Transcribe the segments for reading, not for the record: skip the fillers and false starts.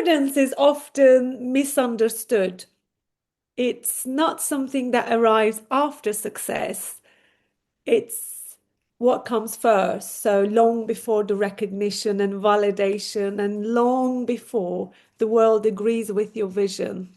Confidence is often misunderstood. It's not something that arrives after success. It's what comes first. So long before the recognition and validation, and long before the world agrees with your vision.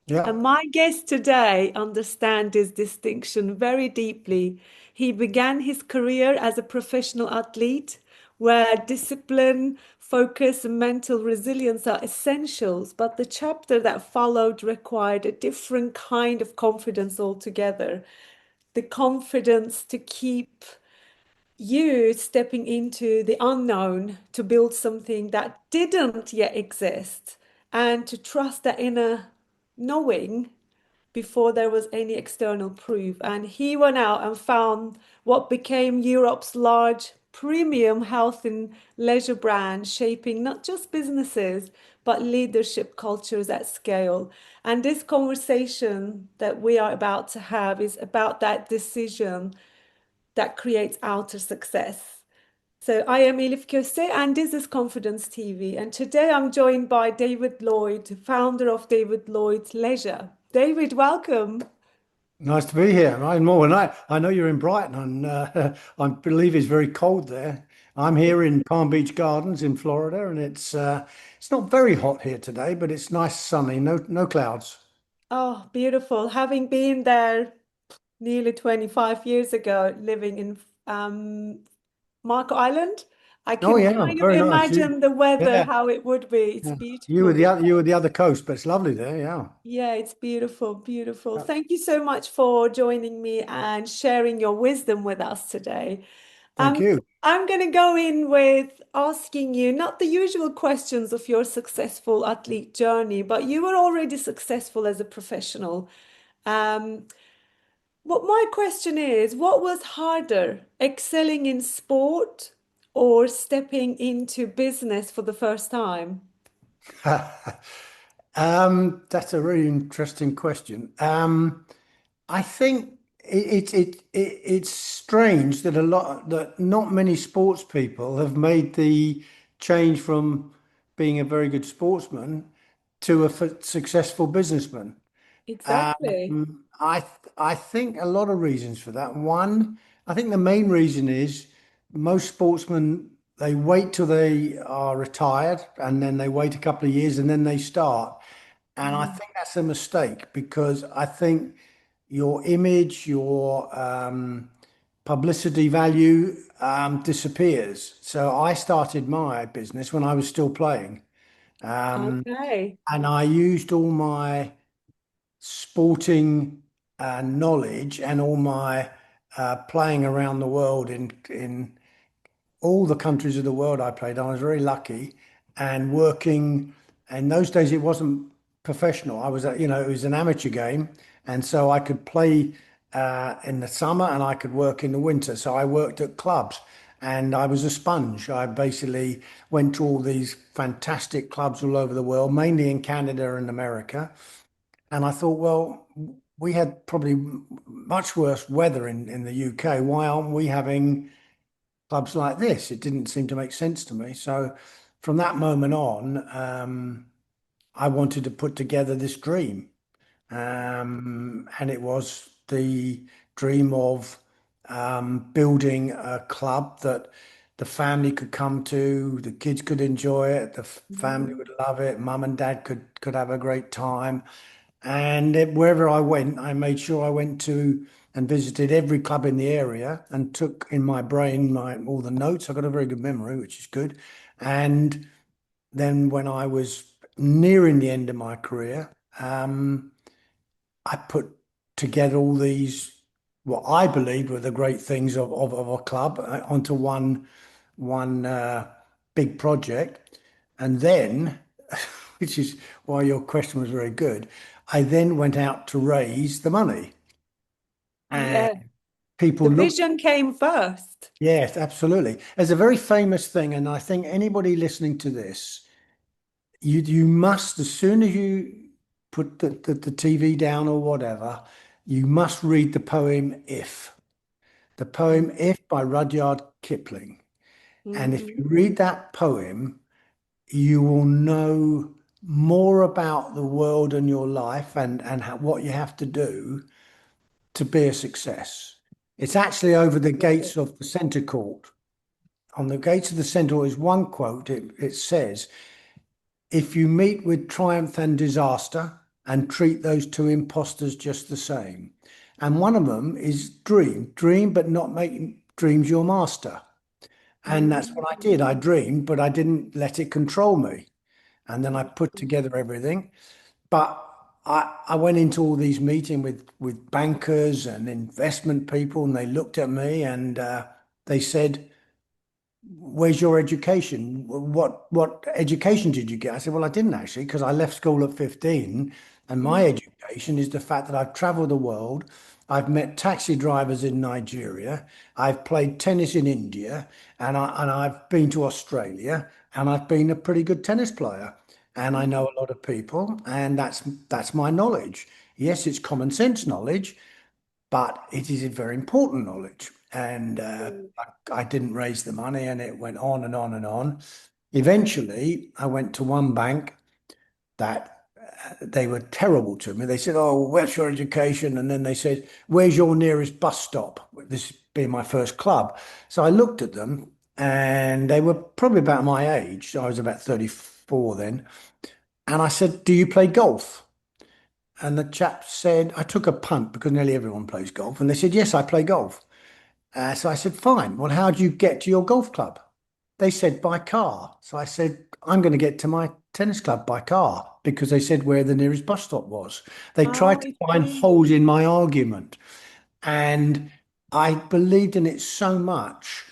Yeah, And my guest today understands this distinction very deeply. He began his career as a professional athlete, where discipline, focus, and mental resilience are essentials, but the chapter that followed required a different kind of confidence altogether. The confidence to keep you stepping into the unknown to build something that didn't yet exist, and to trust that inner knowing before there was any external proof. And he went out and found what became Europe's large premium health and leisure brand, shaping not just businesses, but leadership cultures at scale. And this conversation that we are about to have is about that decision that creates outer success. So I am Elif Köse, and this is Confidence TV. And today I'm joined by David Lloyd, founder of David Lloyd Leisure. David, welcome. nice to be here. Right, more than I know you're in Brighton, and I believe it's very cold there. I'm here in Palm Beach Gardens in Florida, and it's not very hot here today, but it's nice, sunny, no clouds. Oh, beautiful. Having been there nearly 25 years ago, living in Marco Island, I Oh can yeah, kind of very nice. You, imagine the weather, yeah, how it would be. It's yeah. You were beautiful. the other coast, but it's lovely there. Yeah. Yeah, it's beautiful, beautiful. Yeah. Thank you so much for joining me and sharing your wisdom with us today. Thank you. I'm going to go in with asking you not the usual questions of your successful athlete journey, but you were already successful as a professional. Um, what my question is, what was harder, excelling in sport or stepping into business for the first time? That's a really interesting question. I think it's strange that not many sports people have made the change from being a very good sportsman to a successful businessman. Exactly. I think a lot of reasons for that. One, I think the main reason is most sportsmen they wait till they are retired and then they wait a couple of years and then they start. And I Mm. think that's a mistake because I think your image, your publicity value disappears. So I started my business when I was still playing, Okay. and I used all my sporting knowledge and all my playing around the world in all the countries of the world I played. I was very lucky and working. In those days, it wasn't professional. It was an amateur game, and so I could play in the summer and I could work in the winter. So I worked at clubs. And I was a sponge. I basically went to all these fantastic clubs all over the world, mainly in Canada and America. And I thought, well, we had probably much worse weather in the UK. Why aren't we having clubs like this? It didn't seem to make sense to me. So from that moment on, I wanted to put together this dream. And it was the dream of building a club that the family could come to, the kids could enjoy it, the family Mhm. would love it, mum and dad could have a great time. And wherever I went, I made sure I went to and visited every club in the area and took in my brain all the notes. I got a very good memory, which is good. And then when I was nearing the end of my career, I put together all these what I believed were the great things of a club onto one big project, and then, which is why your question was very good, I then went out to raise the money, and Yeah. people The looked. vision came first. Yes, absolutely. There's a very famous thing, and I think anybody listening to this, you must, as soon as you put the TV down or whatever, you must read the poem If. The poem If by Rudyard Kipling. And if Mhm. you read that poem, you will know more about the world and your life and what you have to do to be a success. It's actually over the gates of the centre court. On the gates of the centre court is one quote. It says, if you meet with triumph and disaster and treat those two impostors just the same. And one of them is dream, dream, but not making dreams your master. And that's what I did. I Mm. dreamed, but I didn't let it control me. And then I put together everything. But I went into all these meetings with bankers and investment people, and they looked at me and they said, where's your education? What education did you get? I said, well, I didn't actually, because I left school at 15, and my Mm. education is the fact that I've traveled the world. I've met taxi drivers in Nigeria. I've played tennis in India, and I've been to Australia, and I've been a pretty good tennis player. And I know a lot of people, and that's my knowledge. Yes, it's common sense knowledge, but it is a very important knowledge. And Mm. I didn't raise the money, and it went on and on and on. Eventually, I went to one bank that they were terrible to me. They said, "Oh, where's your education?" And then they said, "Where's your nearest bus stop?" This being my first club. So I looked at them, and they were probably about my age. I was about 34 then. And I said, "Do you play golf?" And the chap said, I took a punt because nearly everyone plays golf. And they said, yes, I play golf. So I said, fine. Well, how do you get to your golf club? They said, by car. So I said, I'm going to get to my tennis club by car because they said where the nearest bus stop was. They Oh, tried to I find see. holes in my argument. And I believed in it so much.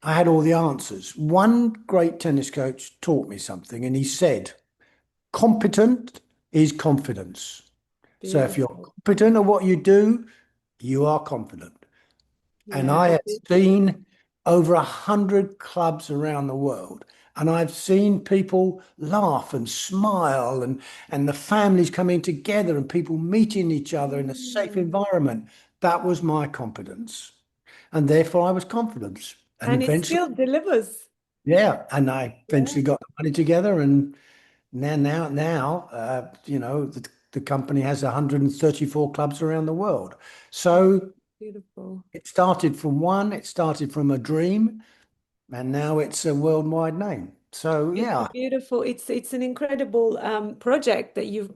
I had all the answers. One great tennis coach taught me something, and he said, competent is confidence. So if you're Beautiful. competent at what you do, you are confident. And Yeah, I have beautiful. seen over 100 clubs around the world, and I've seen people laugh and smile, and the families coming together, and people meeting each other in a safe Mm. environment. That was my confidence, and therefore I was confident. And And it eventually, still delivers. yeah, and I Yeah. eventually got the money together, and the company has 134 clubs around the world. Oh, So beautiful. it started from one, it started from a dream, and now it's a worldwide name. So It's yeah, beautiful. It's an incredible project that you've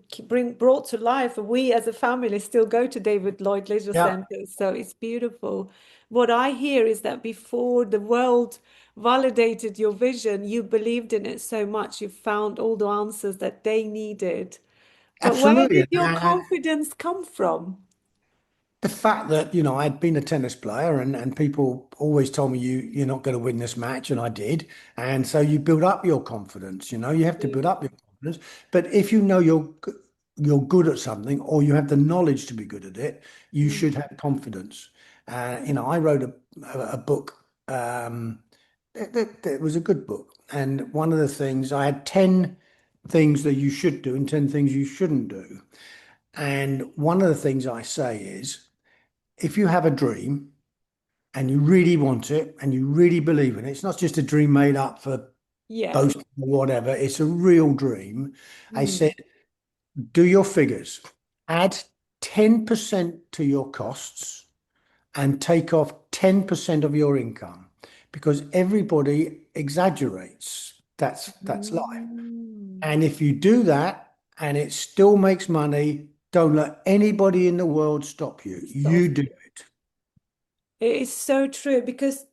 brought to life. We as a family still go to David Lloyd Leisure yeah, Center, so it's beautiful. What I hear is that before the world validated your vision, you believed in it so much, you found all the answers that they needed. But where absolutely. did your confidence come from? The fact that, I'd been a tennis player and people always told me you're not going to win this match, and I did. And so you build up your confidence, you have to build up your confidence. But if you know you're good at something, or you have the knowledge to be good at it, you Mm. should have confidence. I wrote a book. It was a good book. And one of the things, I had 10 things that you should do and 10 things you shouldn't do. And one of the things I say is, if you have a dream and you really want it and you really believe in it, it's not just a dream made up for Yeah. boasting or whatever, it's a real dream. I Mm. said, do your figures, add 10% to your costs and take off 10% of your income, because everybody exaggerates. That's life. Mm. And if you do that and it still makes money, don't let anybody in the world stop you. You Stop. do it. It is so true because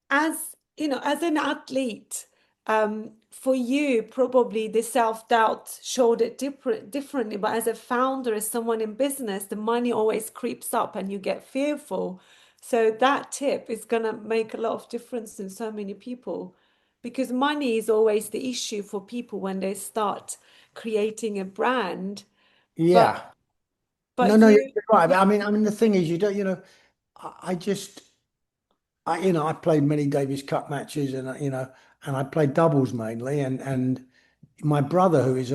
as an athlete, for you, probably the self-doubt showed it differently. But as a founder, as someone in business, the money always creeps up and you get fearful. So that tip is gonna make a lot of difference in so many people because money is always the issue for people when they start creating a brand. But Yeah. No, but no, you're you right. you I mean, the thing is, you don't, I just, I played many Davis Cup matches, and and I played doubles mainly, and my brother, who is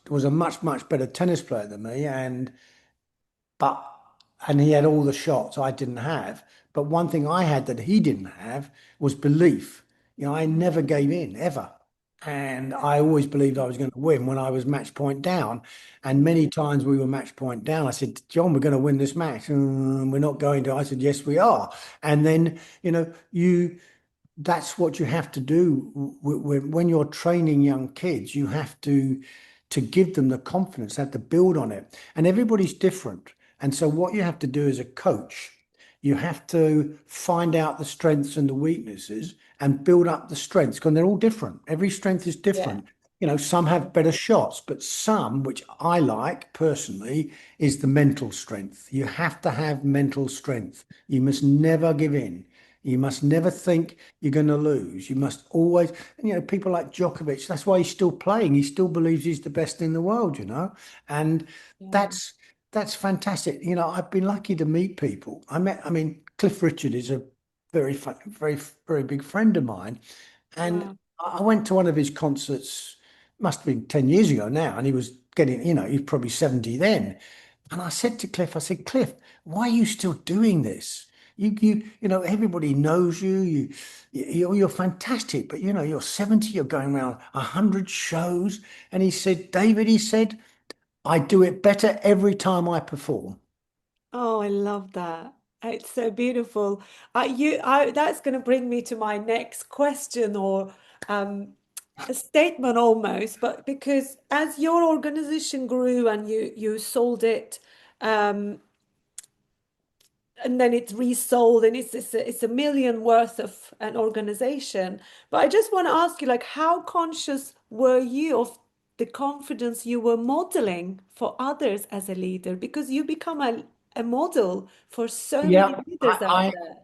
was a much better tennis player than me, but and he had all the shots I didn't have. But one thing I had that he didn't have was belief. I never gave in ever, And I always believed I was going to win when I was match point down. And many times we were match point down. I said, John, we're going to win this match. We're not going to. I said, yes, we are. And then, that's what you have to do when you're training young kids. You have to give them the confidence, have to build on it. And everybody's different. And so what you have to do as a coach, you have to find out the strengths and the weaknesses and build up the strengths because they're all different. Every strength is Yeah. different. Some have better shots, but some, which I like personally, is the mental strength. You have to have mental strength. You must never give in. You must never think you're going to lose. You must always, people like Djokovic, that's why he's still playing. He still believes he's the best in the world. And Yeah. that's that's fantastic. I've been lucky to meet people. I mean, Cliff Richard is a very, very big friend of mine. And Wow. I went to one of his concerts, must have been 10 years ago now, and he was getting, he was probably 70 then. And I said to Cliff, I said, Cliff, why are you still doing this? Everybody knows you. You're fantastic, but you're 70, you're going around 100 shows. And he said, David, he said, I do it better every time I perform. Oh, I love that. It's so beautiful. That's going to bring me to my next question or um, a statement almost, but because as your organization grew and you sold it, um, and then it's resold and it's a million worth of an organization. But I just want to ask you, like, how conscious were you of the confidence you were modeling for others as a leader? Because you become a model for so many Yeah, leaders out there.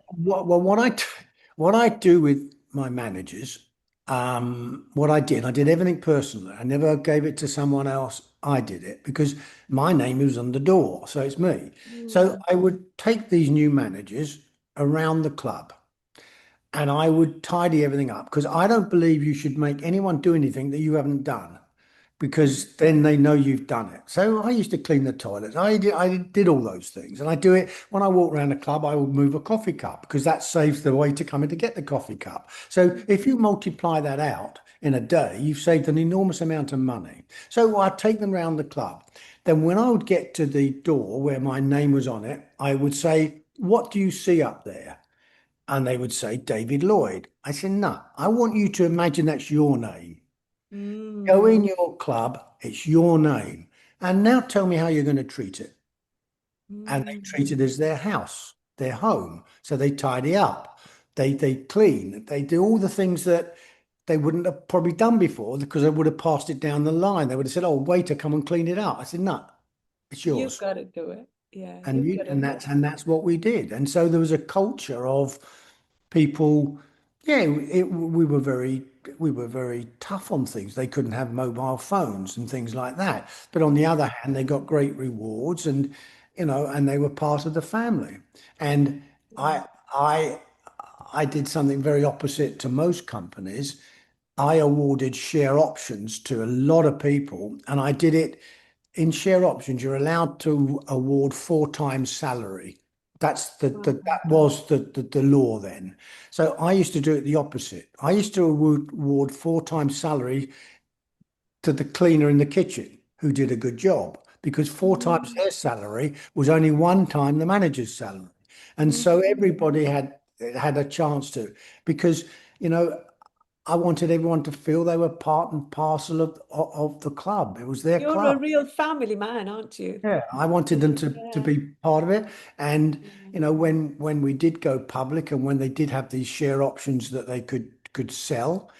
what I do with my managers, what I did everything personally. I never gave it to someone else. I did it because my name was on the door, so it's me. So Mm, I would take these new managers around the club and I would tidy everything up because I don't believe you should make anyone do anything that you haven't done mm, because then they know you've done it. So I used to clean the toilets. I did all those things. And I do it when I walk around the club, I would move a coffee cup because that saves the waiter coming to get the coffee cup. So if you multiply that out in a day, you've saved an enormous amount of money. So I'd take them around the club. Then when I would get to the door where my name was on it, I would say, what do you see up there? And they would say, David Lloyd. I said, no, I want you to imagine that's your name. Go mm, in your club, it's your name. And now tell me how you're going to treat it. And they treat it mm. as their house, their home. So they tidy up, they clean, they do all the things that they wouldn't have probably done before because they would have passed it down the line. They would have said, oh, waiter, come and clean it up. I said, no, it's You've yours. got to do it. Yeah, And you've you got to and do that's it. and that's what we did. And so there was a culture of people, yeah, we were very tough on things. They couldn't have mobile phones and things like that. But on the other hand, they got great rewards and they were part of the family. And Yeah. I did something very opposite to most companies. I awarded share options to a lot of people, and I did it in share options. You're allowed to award 4 times salary. That's that Wow. was the law then. So I used to do it the opposite. I used to award 4 times salary to the cleaner in the kitchen who did a good job because 4 times Mm, their salary was only 1 time the manager's salary. And so mm. everybody had a chance to because you know I wanted everyone to feel they were part and parcel of the club. It was their You're a club. real family man, aren't you? Yeah, I wanted them to Yeah. be part of it. And Yeah. when we did go public and when they did have these share options that they could sell,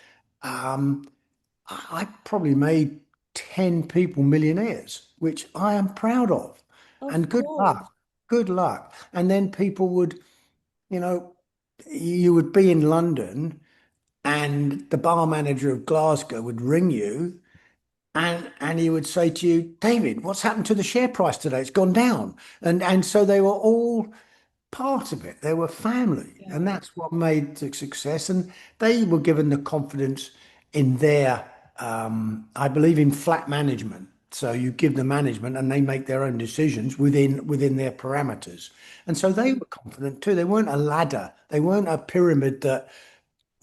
um, I probably made 10 people millionaires, which I am proud of. Of And good course. luck, good luck. And then people would, you know, you would be in London and the bar manager of Glasgow would ring you and he would say to you, David, what's happened to the share price today? It's gone down. And so they were all part of it. They were family. And Yeah. that's what made the success. And they were given the confidence in their, I believe in flat management. So you give the management and they make their own decisions within their parameters. And so they Mm. were confident too. They weren't a ladder. They weren't a pyramid that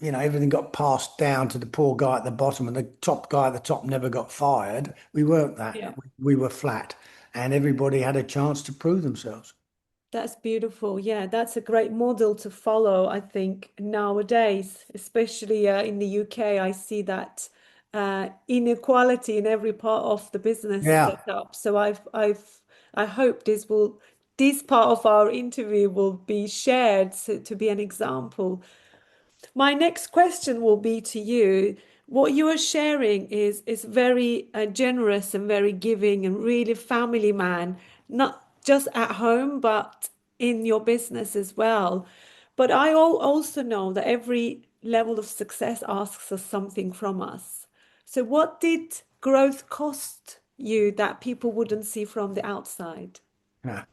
everything got passed down to the poor guy at the bottom, and the top guy at the top never got fired. We weren't that. Yeah. We were flat, and everybody had a chance to prove themselves. That's beautiful. Yeah, that's a great model to follow, I think, nowadays, especially in the UK. I see that inequality in every part of the business Yeah. setup. So I hope this part of our interview will be shared to be an example. My next question will be to you. What you are sharing is very generous and very giving and really family man, not just at home, but in your business as well. But also know that every level of success asks us something from us. So what did growth cost you that people wouldn't see from the outside? Yeah.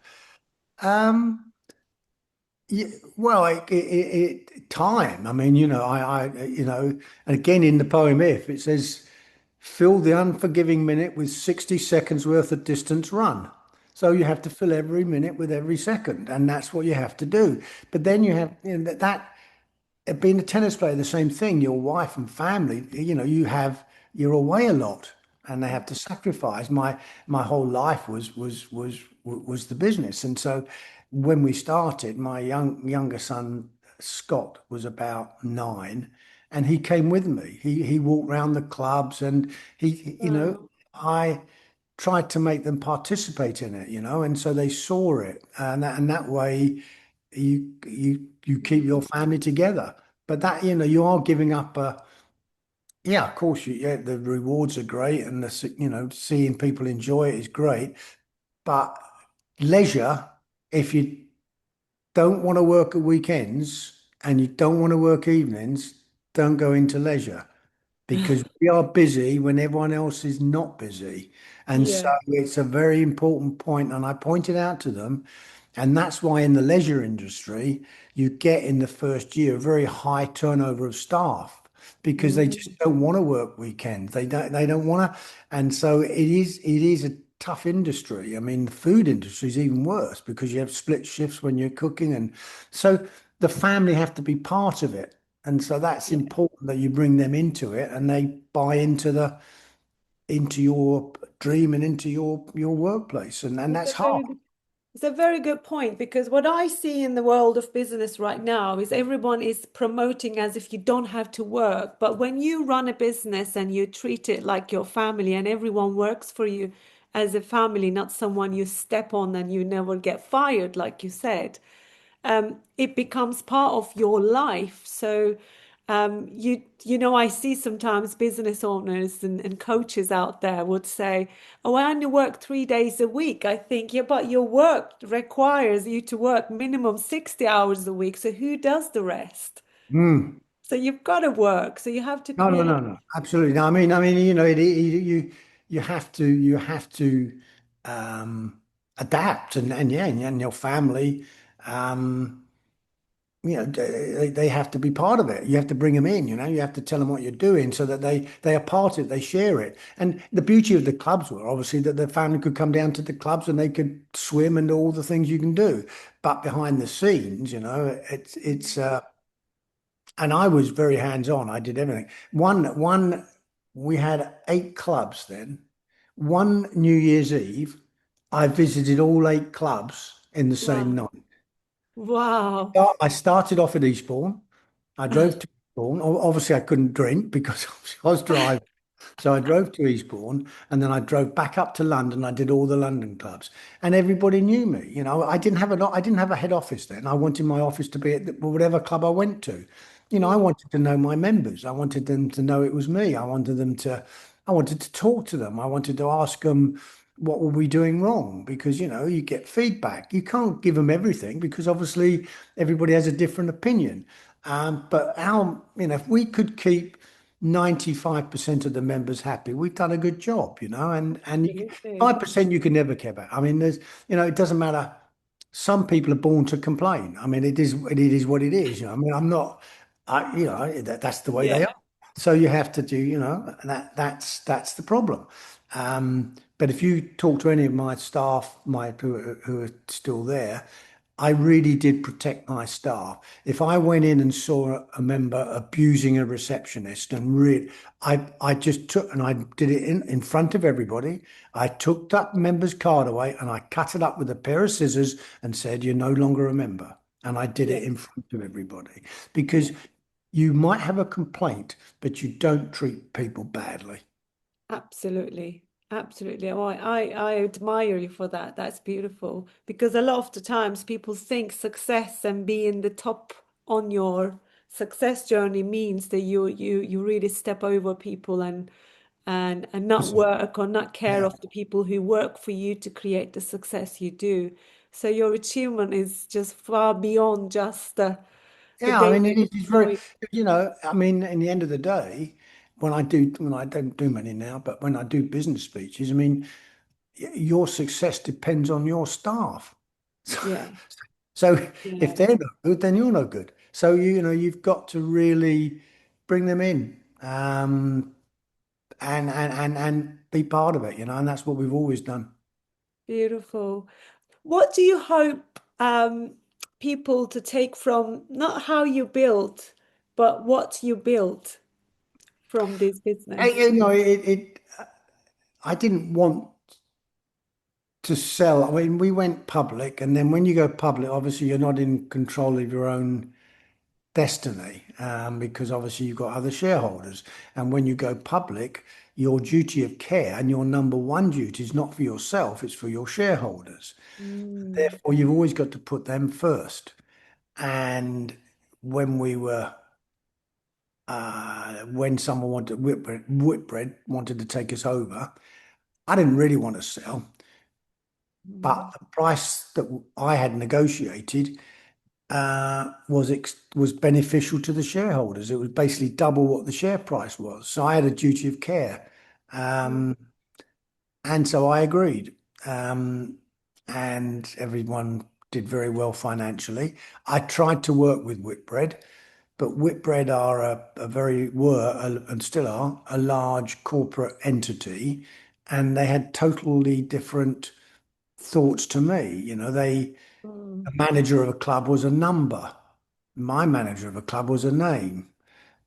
Um, Yeah, well, time. I mean, and again in the poem, if it says, fill the unforgiving minute with 60 seconds worth of distance run. So you have to fill every minute with every second, and that's what you have to do. But then you have, being a tennis player, the same thing. Your wife and family, you're away a lot, and they have to sacrifice. My whole life was the business, and so when we started, my younger son Scott was about 9, and he came with me. He walked around the clubs, and Wow. I tried to make them participate in it, and so they saw it, and that way you keep your family together. But that, you are giving up yeah, of course, yeah, the rewards are great, and seeing people enjoy it is great. But leisure, if you don't want to work at weekends and you don't want to work evenings, don't go into leisure, because we are busy when everyone else is not busy. And so Yeah, it's a very important point, and I pointed out to them, and that's why in the leisure industry, you get in the first year a very high turnover of staff, because they mm, just don't want to work weekends. They don't want to. And so it is a tough industry. I mean, the food industry is even worse because you have split shifts when you're cooking. And so the family have to be part of it. And so that's yeah. important that you bring them into it, and they buy into your dream and into your workplace. And It's that's a hard. it's a very good point because what I see in the world of business right now is everyone is promoting as if you don't have to work. But when you run a business and you treat it like your family and everyone works for you as a family, not someone you step on and you never get fired, like you said, it becomes part of your life. So I see sometimes business owners and coaches out there would say, "Oh, I only work 3 days a week." I think, yeah, but your work requires you to work minimum 60 hours a week. So who does the rest? Mm. So you've got to work. So you have to No, no, create. no, no, absolutely. No, I mean, you have to um, adapt, and yeah, and your family. Um, they have to be part of it. You have to bring them in, you have to tell them what you're doing so that they are part of it, they share it. And the beauty of the clubs were obviously that the family could come down to the clubs and they could swim and do all the things you can do. But behind the scenes, and I was very hands-on. I did everything. We had 8 clubs then. One New Year's Eve, I visited all 8 clubs in the same Wow. night. Wow. I started off at Eastbourne. I drove to Eastbourne. Obviously, I couldn't drink because I was driving. So I drove to Eastbourne, and then I drove back up to London. I did all the London clubs, and everybody knew me. I didn't have a head office then. I wanted my office to be at whatever club I went to. I Yeah. wanted to know my members. I wanted them to know it was me. I wanted to talk to them. I wanted to ask them what were we doing wrong, because you get feedback. You can't give them everything because obviously everybody has a different opinion. But if we could keep 95% of the members happy, we've done a good job, and Absolutely. 5% you can never care about. I mean, it doesn't matter. Some people are born to complain. I mean, it is what it is. I mean, I'm not, that's the way they Yeah. are. So you have to do, and that's the problem. But if you talk to any of my staff, who are still there, I really did protect my staff. If I went in and saw a member abusing a receptionist and I just took and I did it in front of everybody. I took that member's card away and I cut it up with a pair of scissors and said, "You're no longer a member." And I did it in Yes, front of everybody yeah, because you might have a complaint, but you don't treat people badly. absolutely. Absolutely. Oh, I admire you for that. That's beautiful. Because a lot of the times people think success and being the top on your success journey means that you really step over people and not Listen, work or not care yeah. of the people who work for you to create the success you do. So your achievement is just far beyond just the Yeah, I mean, daily it is very, choice. I mean, in the end of the day, when I don't do many now, but when I do business speeches, I mean, your success depends on your staff. Yeah, So if yeah, they're no good, then you're no good. So you've got to really bring them in, and be part of it, and that's what we've always done. beautiful. What do you hope people to take from not how you built, but what you built from this business? I didn't want to sell. I mean, we went public, and then when you go public, obviously you're not in control of your own destiny, because obviously you've got other shareholders. And when you go public, your duty of care and your number one duty is not for yourself, it's for your shareholders. Mm, Therefore, you've always got to put them first. And when we were when someone wanted Whitbread wanted to take us over, I didn't really want to sell, but mm, the price that I had negotiated was beneficial to the shareholders. It was basically double what the share price was. So I had a duty of care, mm, um, and so I agreed. Um, and everyone did very well financially. I tried to work with Whitbread, but Whitbread are and still are a large corporate entity, and they had totally different thoughts to me. mm, A manager of a club was a number. My manager of a club was a name.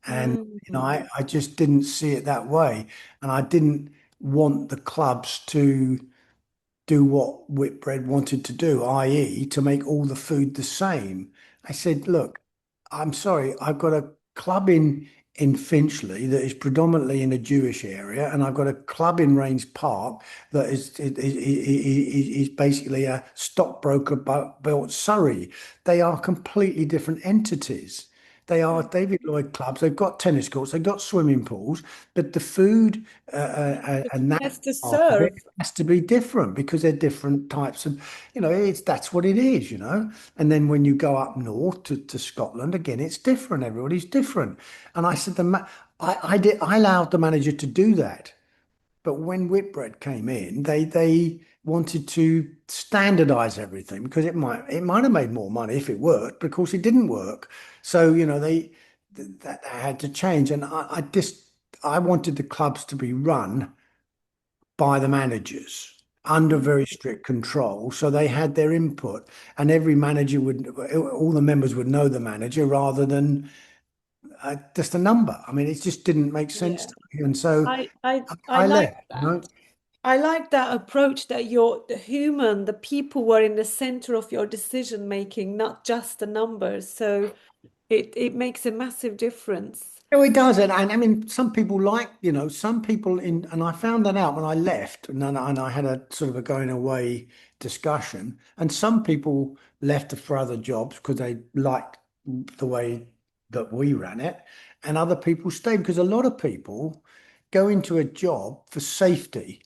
And mm. I just didn't see it that way. And I didn't want the clubs to do what Whitbread wanted to do, i.e., to make all the food the same. I said, look, I'm sorry, I've got a club in Finchley that is predominantly in a Jewish area, and I've got a club in Rains Park that is basically a stockbroker built Surrey. They are completely different entities. They are David Lloyd clubs. They've got tennis courts, they've got swimming pools, but the food and that Yes, to part of serve. it has to be different because they're different types of, that's what it is. And then when you go up north to Scotland, again, it's different. Everybody's different. And I said, I allowed the manager to do that. But when Whitbread came in, they wanted to standardize everything because it might have made more money if it worked, but of course it didn't work. So, that had to change. And I wanted the clubs to be run by the managers under Mm, very strict control. So they had their input, and every manager all the members would know the manager rather than just a number. I mean, it just didn't make sense yeah. to me. And so I I like left, you that. know. I like that approach that the human, the people were in the center of your decision making, not just the numbers. So it makes a massive difference. No, it does, and I mean, some people and I found that out when I left, and I had a sort of a going away discussion, and some people left for other jobs because they liked the way that we ran it, and other people stayed because a lot of people go into a job for safety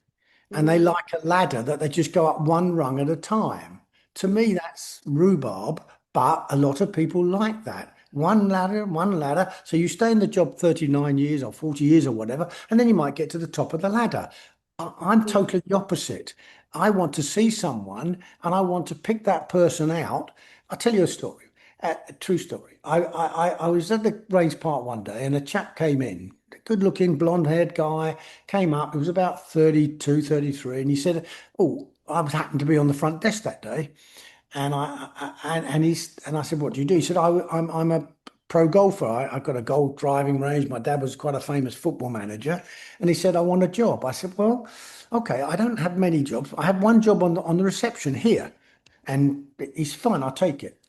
and they Mm, like a ladder that they just go up one rung at a time. To me, that's rhubarb, but a lot of people like that. One ladder, one ladder. So you stay in the job 39 years or 40 years or whatever, and then you might get to the top of the ladder. I'm mm, totally the opposite. I want to see someone and I want to pick that person out. I'll tell you a story, a true story. I was at the race park one day and a chap came in, good looking blonde haired guy, came up. He was about 32, 33, and he said, "Oh, I was happened to be on the front desk that day." And I said, "What do you do?" He said, I'm a pro golfer. I've got a golf driving range. My dad was quite a famous football manager, and he said, "I want a job." I said, "Well, okay, I don't have many jobs. I have one job on the reception here," and he's fine. I'll take it.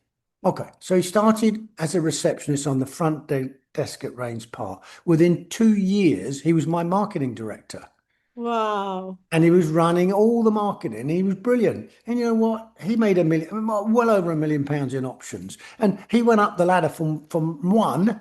Okay, so he started as a receptionist on the desk at Range Park. Within 2 years, he was my marketing director. Wow. And he was running all the marketing. He was brilliant. And you know what? He made well over £1 million in options. And he went up the ladder from one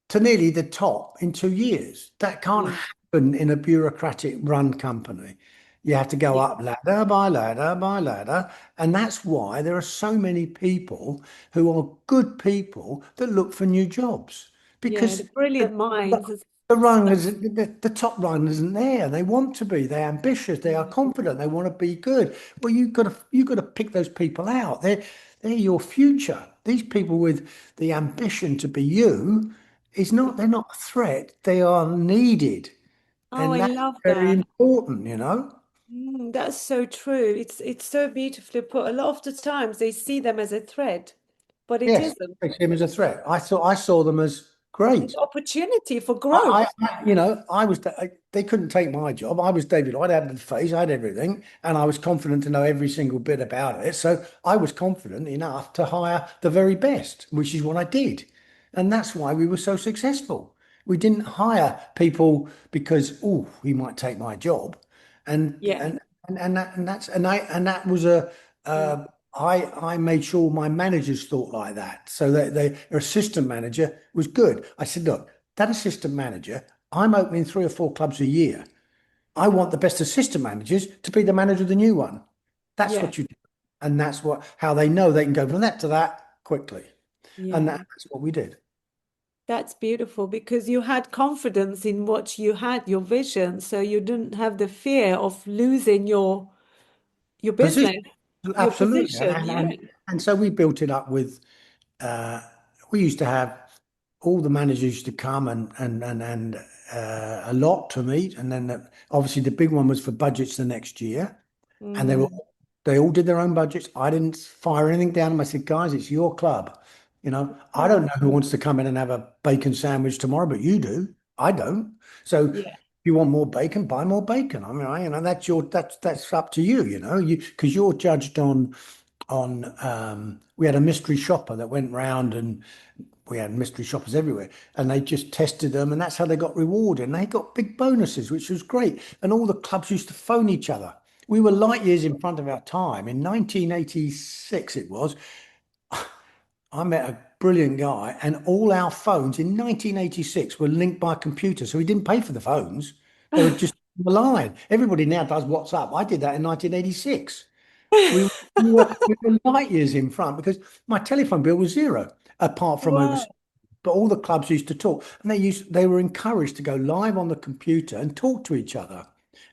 to nearly the top in 2 years. That can't Yeah. happen in a bureaucratic run company. You have to go Yeah. up ladder by ladder by ladder. And that's why there are so many people who are good people that look for new jobs Yeah. The because brilliant minds is the rung stuck. is the top rung isn't there. They want to be. They're ambitious. They are Yeah. confident. They want to be good. Well, you got to pick those people out. They're your future. These people with the ambition to be you is not. They're not a threat. They are needed, Oh, and I that's love very that. important. You know. That's so true. It's so beautifully put. A lot of the times they see them as a threat, but it Yes, isn't. they see them as a threat. I saw them as It's great. opportunity for growth. I was, they couldn't take my job. I was David Lloyd. I had the face, I had everything, and I was confident to know every single bit about it. So I was confident enough to hire the very best, which is what I did. And that's why we were so successful. We didn't hire people because, oh, he might take my job. And Yeah. and that was a Yeah. I made sure my managers thought like that. So that their assistant manager was good. I said, look, that assistant manager, I'm opening 3 or 4 clubs a year. I want the best assistant managers to be the manager of the new one. That's Yeah. what you do. And that's how they know they can go from that to that quickly. And Yeah. that's what we did. That's beautiful because you had confidence in what you had, your vision, so you didn't have the fear of losing your Position, business, your absolutely. position. And, Yeah. and so we built it up with uh, we used to have all the managers used to come and a lot to meet, and then obviously the big one was for budgets the next year, and Mm, they all did their own budgets. I didn't fire anything down them. I said, guys, it's your club. I don't mm, know who wants to come in and have a bacon sandwich tomorrow, but you do. I don't. So if yeah. you want more bacon, buy more bacon. I mean, that's up to you. You because you're judged on we had a mystery shopper that went round, and we had mystery shoppers everywhere, and they just tested them, and that's how they got rewarded, and they got big bonuses, which was great, and all the clubs used to phone each other. We were light years in front of our time. In 1986 it was, I met a brilliant guy, and all our phones in 1986 were linked by computer, so we didn't pay for the phones. They were just on the line. Everybody now does WhatsApp. I did that in 1986. We were light years in front because my telephone bill was zero, apart from Wow. overseas. But all the clubs used to talk, and they were encouraged to go live on the computer and talk to each other.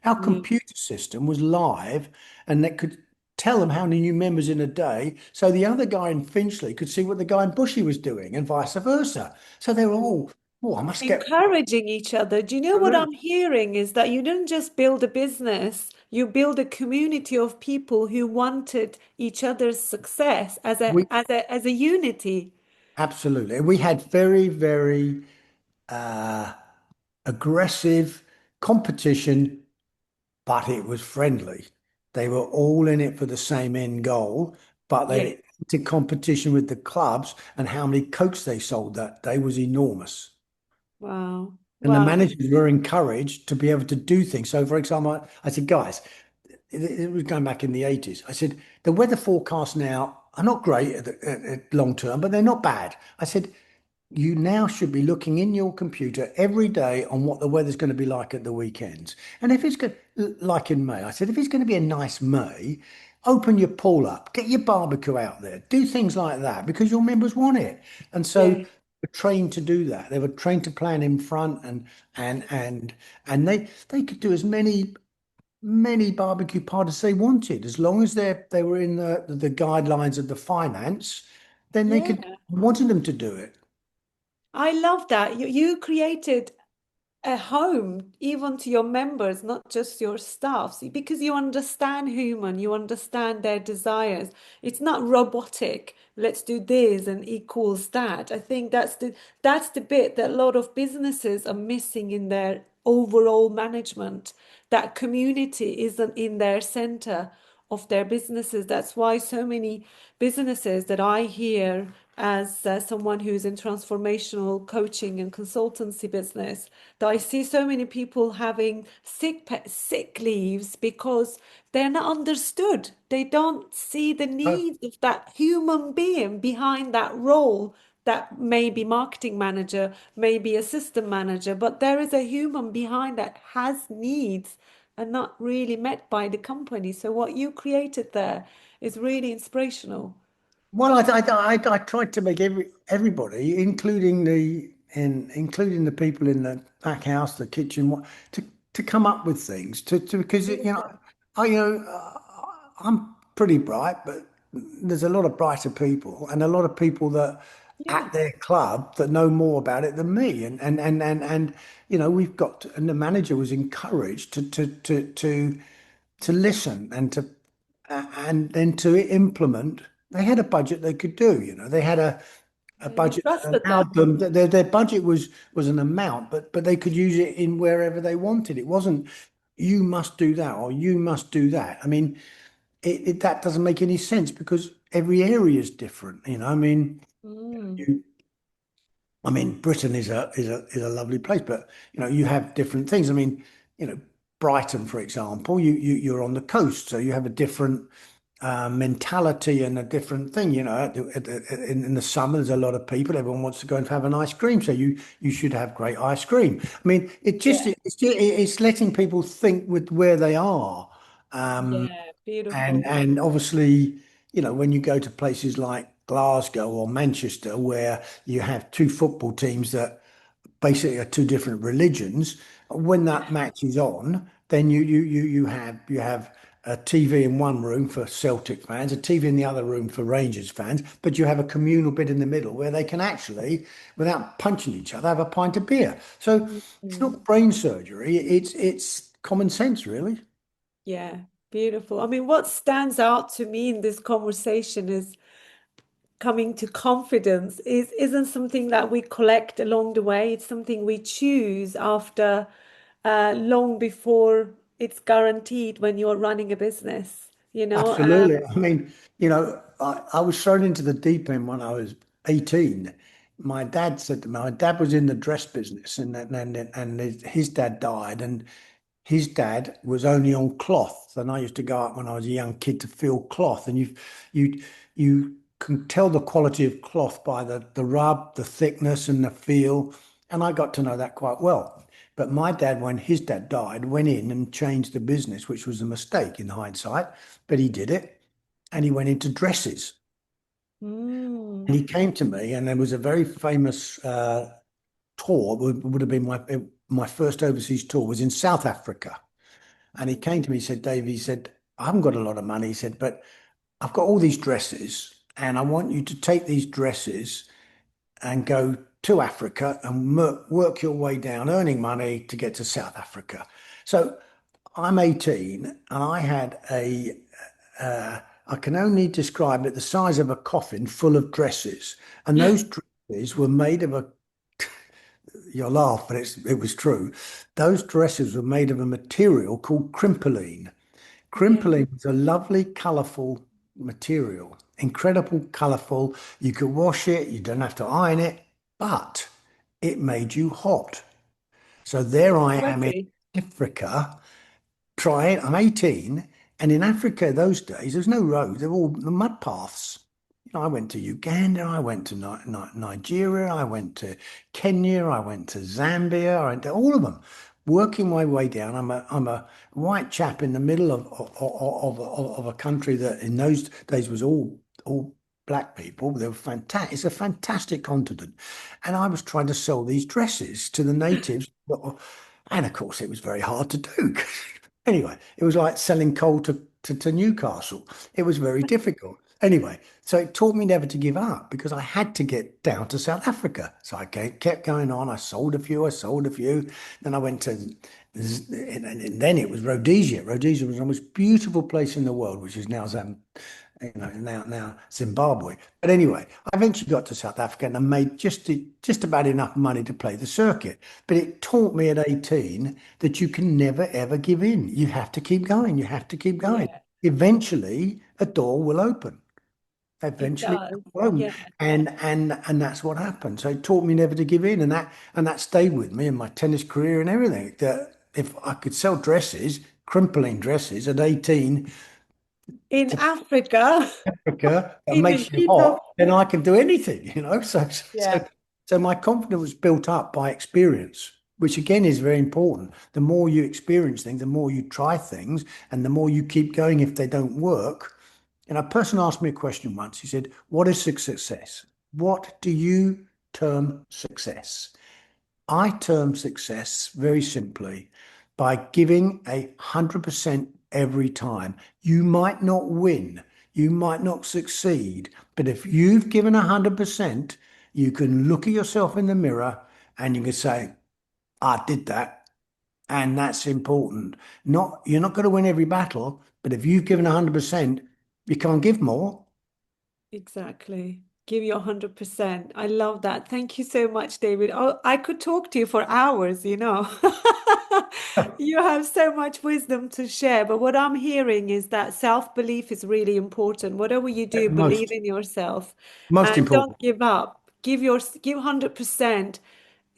Our Yeah. computer system was live, and that could tell them how many new members in a day, so the other guy in Finchley could see what the guy in Bushy was doing, and vice versa. So they were all, oh, I must get. Encouraging each other. Do you know what I'm hearing is that you didn't just build a business, you build a community of people who wanted each other's success as a We as a unity. absolutely. We had very, very aggressive competition, but it was friendly. They were all in it for the same end goal, but Yeah. they into competition with the clubs, and how many Cokes they sold that day was enormous. Wow. And the Wow. managers were encouraged to be able to do things. So, for example, I said, guys, it was going back in the 80s. I said, the weather forecasts now are not great at long term, but they're not bad. I said, you now should be looking in your computer every day on what the weather's going to be like at the weekends. And if it's good, like in May, I said, if it's going to be a nice May, open your pool up, get your barbecue out there, do things like that because your members want it. And so Yeah. were trained to do that. They were trained to plan in front, and and they could do as many barbecue parties they wanted as long as they were in the guidelines of the finance. Then they Yeah. could wanted them to do it. I love that. You created a home even to your members, not just your staff. Because you understand human, you understand their desires. It's not robotic. Let's do this and equals that. I think that's the bit that a lot of businesses are missing in their overall management. That community isn't in their center of their businesses. That's why so many businesses that I hear as someone who's in transformational coaching and consultancy business, that I see so many people having sick leaves because they're not understood. They don't see the Oh, needs of that human being behind that role. That may be marketing manager, maybe a system manager, but there is a human behind that has needs and not really met by the company. So what you created there is really inspirational. well, I tried to make everybody, including the people in the back house, the kitchen, to come up with things because Beautiful. I'm pretty bright, but there's a lot of brighter people and a lot of people that Yeah. at their club that know more about it than me, and we've got and the manager was encouraged to listen and then to implement. They had a budget they could do. They had a And you budget that trusted allowed them. them. Their budget was an amount, but they could use it in wherever they wanted. It wasn't you must do that or you must do that. I mean, that doesn't make any sense because every area is different. Mm. You, Britain is a lovely place, but you have different things. Brighton, for example, you're on the coast, so you have a different mentality and a different thing. In the summer, there's a lot of people. Everyone wants to go and have an ice cream, so you should have great ice cream. Yeah. It's letting people think with where they are, um, Yeah. and Beautiful. and obviously, when you go to places like Glasgow or Manchester, where you have two football teams that basically are two different religions. When that match is on, then you have a TV in one room for Celtic fans, a TV in the other room for Rangers fans, but you have a communal bit in the middle where they can actually, without punching each other, have a pint of beer. So it's Mm. not brain surgery, it's common sense, really. Yeah. Beautiful. I mean, what stands out to me in this conversation is coming to confidence isn't something that we collect along the way. It's something we choose after long before it's guaranteed when you're running a business, you know? Absolutely. I was thrown into the deep end when I was 18. My dad said to me, my dad was in the dress business and his dad died and his dad was only on cloth. And I used to go up when I was a young kid to feel cloth. And you can tell the quality of cloth by the rub, the thickness and the feel. And I got to know that quite well. But my dad, when his dad died, went in and changed the business, which was a mistake in hindsight, but he did it. And he went into dresses. Mm. And he came to me, and there was a very famous tour, would have been my first overseas tour, was in South Africa. And he came to me, he said, Dave, he said, I haven't got a lot of money. He said, but I've got all these dresses, and I want you to take these dresses and go to Africa and work your way down, earning money to get to South Africa. So I'm 18 and I had I can only describe it the size of a coffin full of dresses. And those dresses were made of you'll laugh, but it was true. Those dresses were made of a material called crimpolene. Yeah. Crimpolene is a lovely, colourful material, incredible, colourful. You could wash it, you don't have to iron it, but it made you hot. So there I am in Sweaty. Africa. Try it. I'm 18, and in Africa those days, there's no roads. They're all the mud paths. I went to Uganda, I went to Nigeria, I went to Kenya, I went to Zambia, I went to all of them. Working my way down, I'm a white chap in the middle of a country that in those days was all black people. They were fantastic. It's a fantastic continent, and I was trying to sell these dresses to the natives, and of course it was very hard to do. Anyway, it was like selling coal to Newcastle. It was very difficult. Anyway, so it taught me never to give up because I had to get down to South Africa. So I kept going on. I sold a few, I sold a few. Then I went to, and then it was Rhodesia. Rhodesia was the most beautiful place in the world, which is now now Zimbabwe. But anyway, I eventually got to South Africa and I made just about enough money to play the circuit. But it taught me at 18 that you can never ever give in. You have to keep going. You have to keep going. Yeah, Eventually, a door will open. it Eventually, does. a door will open. Yeah. And that's what happened. So it taught me never to give in, and that stayed with me in my tennis career and everything. That if I could sell dresses, crimpling dresses at 18 In Africa, Africa that even makes you hot, people. then I can do anything. Yeah, So my confidence was built up by experience, which again is very important. The more you experience things, the more you try things, and the more you keep going if they don't work. And a person asked me a question once. He said, "What is success? What do you term success?" I term success very simply by giving 100% every time. You might not win, you might not succeed, but if you've given 100%, you can look at yourself in the mirror and you can say, I did that. And that's important. You're not going to win every battle, but if you've given 100%, you can't give more. exactly. Give your 100%. I love that. Thank you so much, David. Oh, I could talk to you for hours, you know. You have so much wisdom to share, but what I'm hearing is that self-belief is really important. Whatever you do, believe Most, in yourself most and important. don't give up. Give 100%.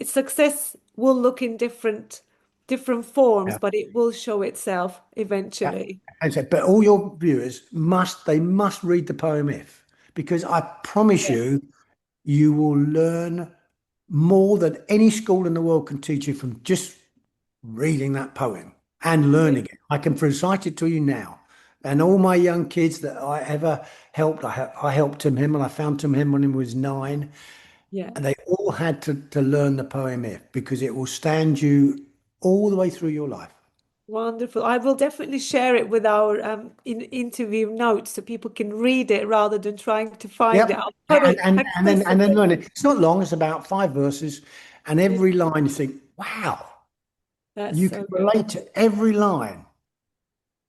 Success will look in different forms, Yeah. but it will show itself Yeah. eventually. And so, but all your viewers must read the poem If, because I promise Yeah. you, you will learn more than any school in the world can teach you from just reading that poem and learning it. I can recite it to you now. And all my young kids that I ever helped, I helped him and I found him when he was 9. Yeah. And they all had to learn the poem If because it will stand you all the way through your life. Wonderful. I will definitely share it with our interview notes so people can read it rather than trying to find it. Yep. I'll put it And then accessible. learn it. It's not long, it's about 5 verses. And Yeah, every line you think, wow, that's you can so good. relate to every line.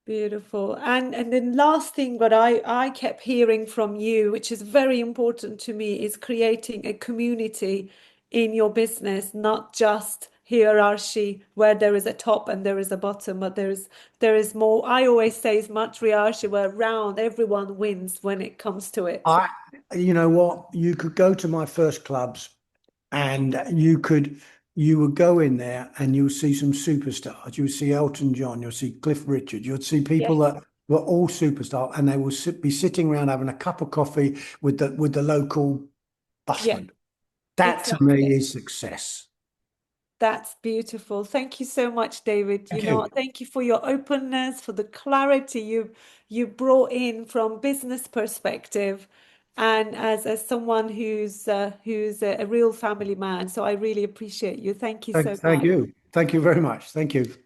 Beautiful. And then last thing what I kept hearing from you, which is very important to me, is creating a community in your business, not just hierarchy where there is a top and there is a bottom, but there is more. I always say it's matriarchy where round everyone wins when it comes to it. I, you know what? You could go to my first clubs and you would go in there and you would see some superstars. You would see Elton John, you'll see Cliff Richard, you'd see Yeah. people that were all superstars and they will be sitting around having a cup of coffee with the local Yeah, busman. That to me exactly. is success. That's beautiful. Thank you so much, David. Thank you. Thank you for your openness, for the clarity you brought in from business perspective, and as someone who's a real family man. So I really appreciate you. Thank you so Thank much. you. Thank you very much. Thank you. Thank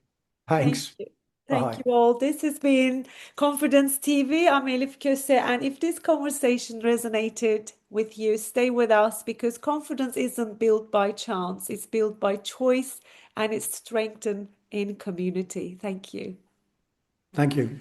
Thanks. you. Thank Bye. you all. This has been Confidence TV. I'm Elif Köse, and if this conversation resonated with you, stay with us because confidence isn't built by chance. It's built by choice and it's strengthened in community. Thank you. Thank you.